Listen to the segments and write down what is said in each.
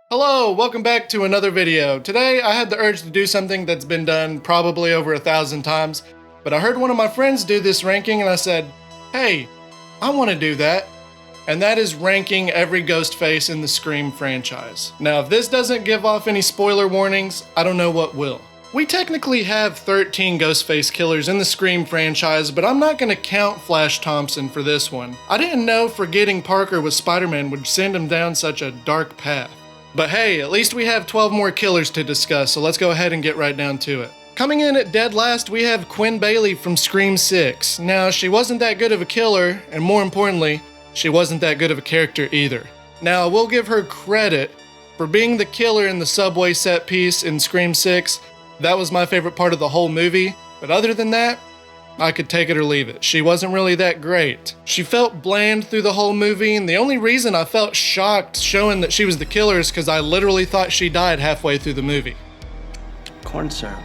Hello, welcome back to another video. Today I had the urge to do something that's been done probably over 1,000 times, but I heard one of my friends do this ranking and I said, hey, I want to do that. And that is ranking every Ghostface in the Scream franchise. Now if this doesn't give off any spoiler warnings, I don't know what will. We technically have 13 Ghostface killers in the Scream franchise, but I'm not going to count Flash Thompson for this one. I didn't know forgetting Parker with Spider-Man would send him down such a dark path. But hey, at least we have 12 more killers to discuss, so let's go ahead and get right down to it. Coming in at dead last, we have Quinn Bailey from Scream 6. Now, she wasn't that good of a killer, and more importantly, she wasn't that good of a character either. Now, I will give her credit for being the killer in the subway set piece in Scream 6. That was my favorite part of the whole movie, but other than that, I could take it or leave it. She wasn't really that great. She felt bland through the whole movie, and the only reason I felt shocked showing that she was the killer is because I literally thought she died halfway through the movie. Corn syrup.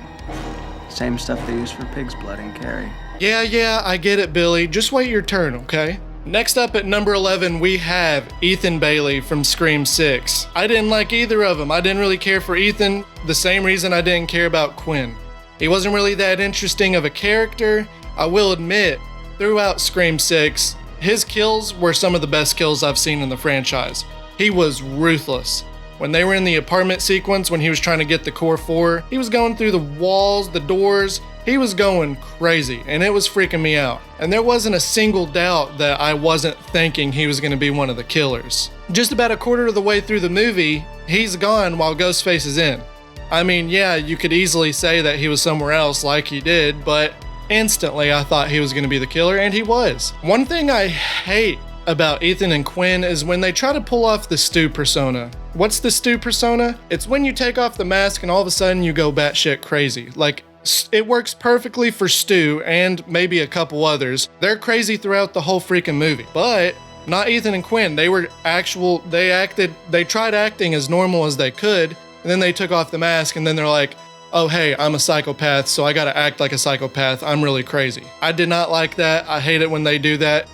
Same stuff they use for pig's blood in Carrie. Yeah, I get it, Billy. Just wait your turn, okay? Next up at number 11, we have Ethan Bailey from Scream 6. I didn't like either of them. I didn't really care for Ethan, the same reason I didn't care about Quinn. He wasn't really that interesting of a character. I will admit, throughout Scream 6, his kills were some of the best kills I've seen in the franchise. He was ruthless. When they were in the apartment sequence, when he was trying to get the core 4, he was going through the walls, the doors, he was going crazy, and it was freaking me out. And there wasn't a single doubt that I wasn't thinking he was going to be one of the killers. Just about a quarter of the way through the movie, he's gone while Ghostface is in. I mean, yeah, you could easily say that he was somewhere else like he did, but instantly I thought he was going to be the killer, and he was. One thing I hate about Ethan and Quinn is when they try to pull off the Stu persona. What's the Stu persona? It's when you take off the mask and all of a sudden you go batshit crazy. Like, it works perfectly for Stu and maybe a couple others. They're crazy throughout the whole freaking movie, but not Ethan and Quinn. They tried acting as normal as they could, and then they took off the mask and then they're like, oh hey, I'm a psychopath, so I gotta act like a psychopath. I'm really crazy. I did not like that. I hate it when they do that.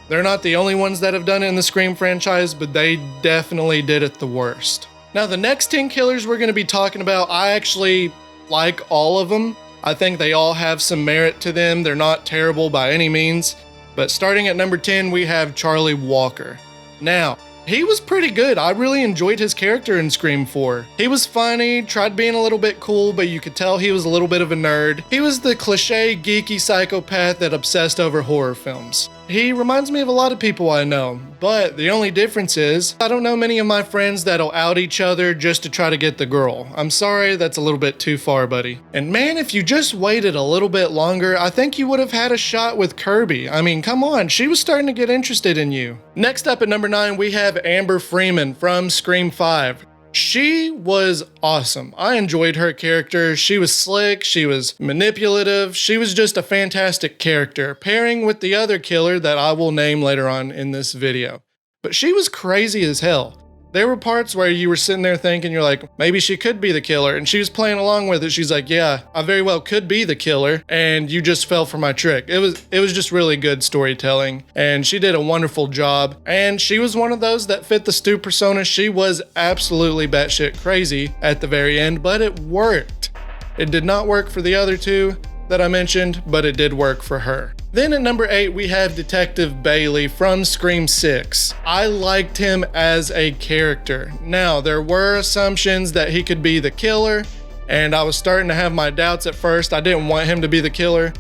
They're not the only ones that have done it in the Scream franchise, but they definitely did it the worst. Now the next 10 killers we're gonna be talking about, I actually like all of them. I think they all have some merit to them. They're not terrible by any means. But starting at number 10, we have Charlie Walker. Now, he was pretty good. I really enjoyed his character in Scream 4. He was funny, tried being a little bit cool, but you could tell he was a little bit of a nerd. He was the cliche, geeky psychopath that obsessed over horror films. He reminds me of a lot of people I know, but the only difference is, I don't know many of my friends that'll out each other just to try to get the girl. I'm sorry, that's a little bit too far, buddy. And man, if you just waited a little bit longer, I think you would have had a shot with Kirby. I mean, come on, she was starting to get interested in you. Next up at number 9, we have Amber Freeman from Scream 5. She was awesome. I enjoyed her character. She was slick, she was manipulative, she was just a fantastic character, pairing with the other killer that I will name later on in this video. But she was crazy as hell. There were parts where you were sitting there thinking, you're like, maybe she could be the killer, and she was playing along with it. She's like, yeah, I very well could be the killer, and you just fell for my trick. It was just really good storytelling, and she did a wonderful job, and she was one of those that fit the Stu persona. She was absolutely batshit crazy at the very end, but it worked. It did not work for the other two that I mentioned, but it did work for her. Then at number 8, we have Detective Bailey from Scream 6. I liked him as a character. Now, there were assumptions that he could be the killer, and I was starting to have my doubts at first. I didn't want him to be the killer.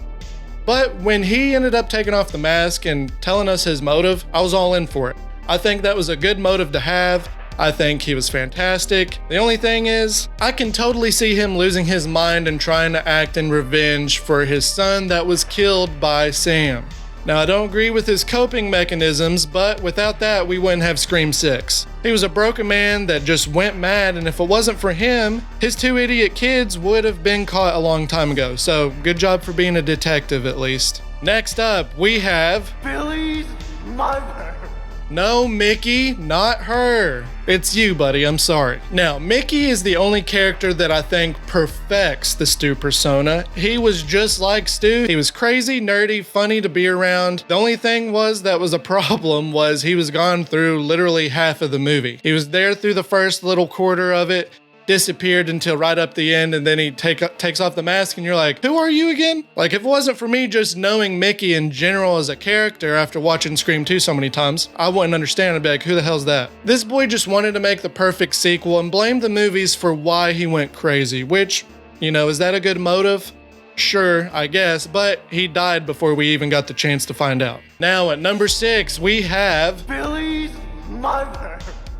But when he ended up taking off the mask and telling us his motive, I was all in for it. I think that was a good motive to have. I think he was fantastic. The only thing is, I can totally see him losing his mind and trying to act in revenge for his son that was killed by Sam. Now, I don't agree with his coping mechanisms, but without that, we wouldn't have Scream 6. He was a broken man that just went mad, and if it wasn't for him, his 2 idiot kids would have been caught a long time ago. So, good job for being a detective, at least. Next up, we have Billy's mother. No, Mickey, not her. It's you, buddy. I'm sorry. Now, Mickey is the only character that I think perfects the Stu persona. He was just like Stu. He was crazy, nerdy, funny to be around. The only thing that was a problem was he was gone through literally half of the movie. He was there through the first little quarter of it, disappeared until right up the end, and then he takes off the mask and you're like, who are you again? Like, if it wasn't for me just knowing Mickey in general as a character after watching Scream 2 so many times, I wouldn't understand. I'd be like, who the hell's that? This boy just wanted to make the perfect sequel and blamed the movies for why he went crazy, which, is that a good motive? Sure, I guess, but he died before we even got the chance to find out. Now at number 6, we have Billy's mother.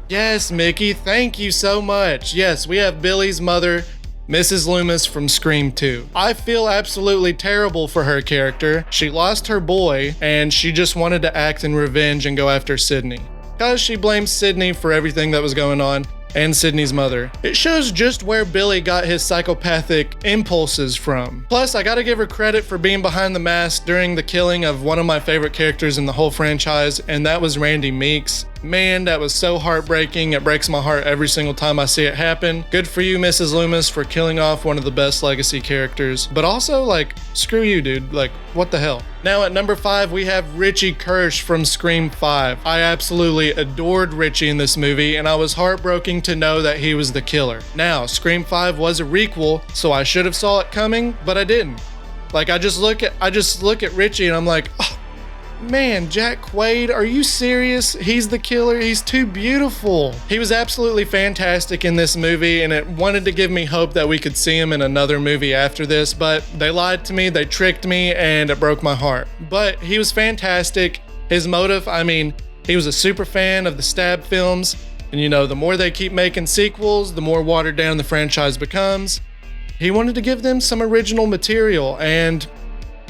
Yes, Mickey, thank you so much. Yes, we have Billy's mother, Mrs. Loomis from Scream 2. I feel absolutely terrible for her character. She lost her boy, and she just wanted to act in revenge and go after Sydney. Because she blames Sydney for everything that was going on, and Sydney's mother. It shows just where Billy got his psychopathic impulses from. Plus, I gotta give her credit for being behind the mask during the killing of one of my favorite characters in the whole franchise, and that was Randy Meeks. Man, that was so heartbreaking. It breaks my heart every single time I see it happen. Good for you, Mrs. Loomis, for killing off one of the best legacy characters. But also, screw you, dude. What the hell? Now at number 5, we have Richie Kirsch from Scream 5. I absolutely adored Richie in this movie, and I was heartbroken to know that he was the killer. Now, Scream 5 was a requel, so I should have saw it coming, but I didn't. I just look at Richie and I'm like, oh, man, Jack Quaid, are you serious? He's the killer. He's too beautiful. He was absolutely fantastic in this movie, and it wanted to give me hope that we could see him in another movie after this, but they lied to me, they tricked me, and it broke my heart. But he was fantastic. His motive, he was a super fan of the Stab films, and the more they keep making sequels, the more watered down the franchise becomes. He wanted to give them some original material, and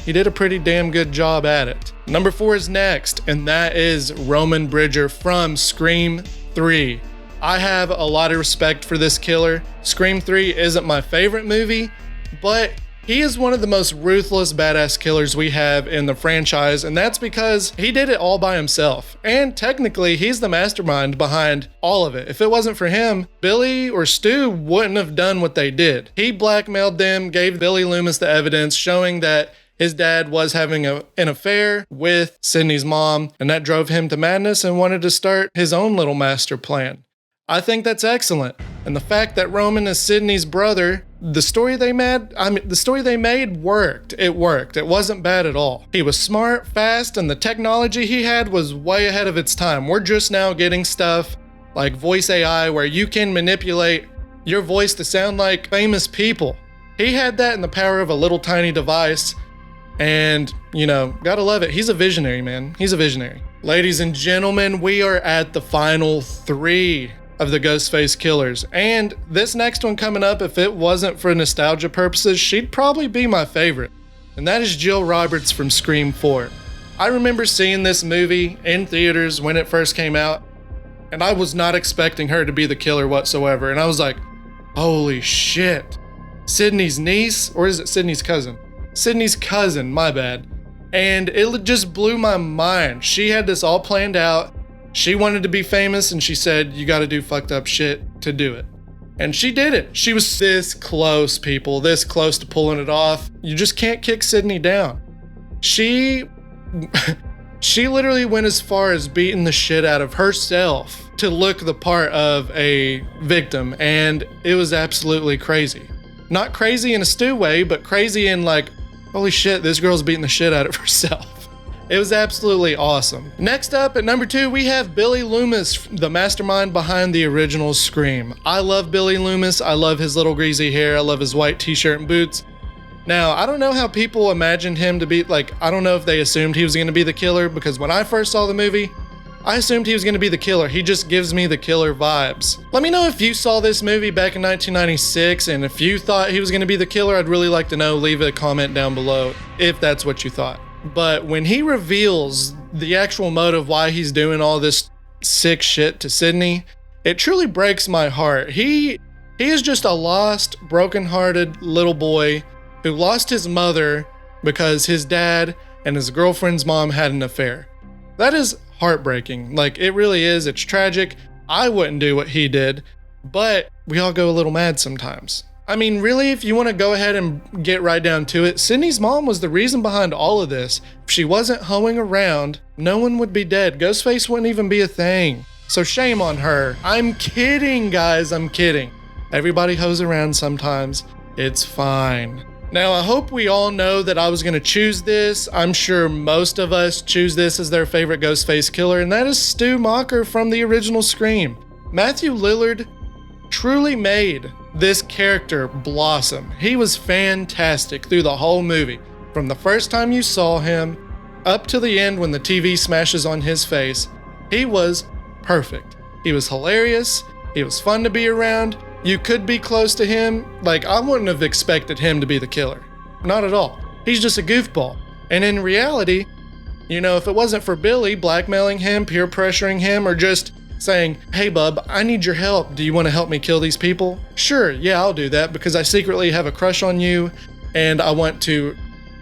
he did a pretty damn good job at it. Number 4 is next, and that is Roman Bridger from Scream 3. I have a lot of respect for this killer. Scream 3 isn't my favorite movie, but he is one of the most ruthless badass killers we have in the franchise, and that's because he did it all by himself. And technically, he's the mastermind behind all of it. If it wasn't for him, Billy or Stu wouldn't have done what they did. He blackmailed them, gave Billy Loomis the evidence showing that his dad was having an affair with Sydney's mom, and that drove him to madness and wanted to start his own little master plan. I think that's excellent. And the fact that Roman is Sydney's brother, the story they made worked. It worked. It wasn't bad at all. He was smart, fast, and the technology he had was way ahead of its time. We're just now getting stuff like voice AI where you can manipulate your voice to sound like famous people. He had that in the power of a little tiny device. And, gotta love it. He's a visionary, man. He's a visionary. Ladies and gentlemen, we are at the final 3 of the Ghostface killers. And this next one coming up, if it wasn't for nostalgia purposes, she'd probably be my favorite. And that is Jill Roberts from Scream 4. I remember seeing this movie in theaters when it first came out, and I was not expecting her to be the killer whatsoever. And I was like, holy shit. Sydney's niece, or is it Sydney's cousin? Sydney's cousin, my bad. And it just blew my mind. She had this all planned out. She wanted to be famous, and she said, you gotta do fucked up shit to do it. And she did it. She was this close, people, this close to pulling it off. You just can't kick Sydney down. She literally went as far as beating the shit out of herself to look the part of a victim, and it was absolutely crazy. Not crazy in a Stu way, but crazy in holy shit, this girl's beating the shit out of herself. It was absolutely awesome. Next up at number 2, we have Billy Loomis, the mastermind behind the original Scream. I love Billy Loomis. I love his little greasy hair. I love his white t-shirt and boots. Now, I don't know how people imagined him to be, I don't know if they assumed he was going to be the killer, because when I first saw the movie, I assumed he was going to be the killer. He just gives me the killer vibes. Let me know if you saw this movie back in 1996, and if you thought he was going to be the killer, I'd really like to know. Leave a comment down below if that's what you thought. But when he reveals the actual motive why he's doing all this sick shit to Sydney, it truly breaks my heart. He is just a lost, broken-hearted little boy who lost his mother because his dad and his girlfriend's mom had an affair. That is heartbreaking. It really is. It's tragic. I wouldn't do what he did, but we all go a little mad sometimes. I mean, really, if you want to go ahead and get right down to it, Sydney's mom was the reason behind all of this. If she wasn't hoeing around, no one would be dead. Ghostface wouldn't even be a thing. So shame on her. I'm kidding, guys. I'm kidding. Everybody hoes around sometimes. It's fine. Now, I hope we all know that I was going to choose this. I'm sure most of us choose this as their favorite Ghostface killer, and that is Stu Macher from the original Scream. Matthew Lillard truly made this character blossom. He was fantastic through the whole movie. From the first time you saw him up to the end when the TV smashes on his face, he was perfect. He was hilarious. He was fun to be around. You could be close to him. Like, I wouldn't have expected him to be the killer. Not at all. He's just a goofball. And in reality, you know, if it wasn't for Billy blackmailing him, peer pressuring him, or just saying, hey bub, I need your help. Do you want to help me kill these people? Sure, yeah, I'll do that because I secretly have a crush on you and I want to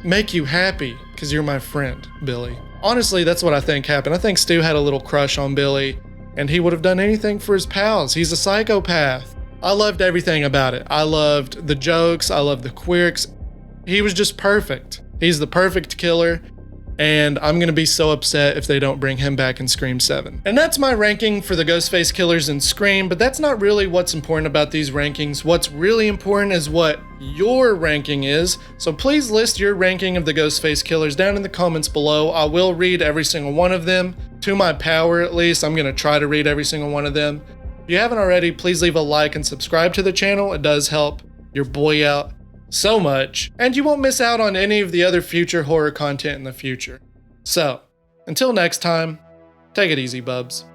make you happy because you're my friend, Billy. Honestly, that's what I think happened. I think Stu had a little crush on Billy and he would have done anything for his pals. He's a psychopath. I loved everything about it. I loved the jokes. I loved the quirks. He was just perfect. He's the perfect killer. And I'm gonna be so upset if they don't bring him back in Scream 7. And that's my ranking for the Ghostface killers in Scream, but that's not really what's important about these rankings. What's really important is what your ranking is. So please list your ranking of the Ghostface killers down in the comments below. I will read every single one of them. To my power, at least, I'm gonna try to read every single one of them. If you haven't already, please leave a like and subscribe to the channel. It does help your boy out so much, and you won't miss out on any of the other future horror content in the future. So, until next time, take it easy, bubs.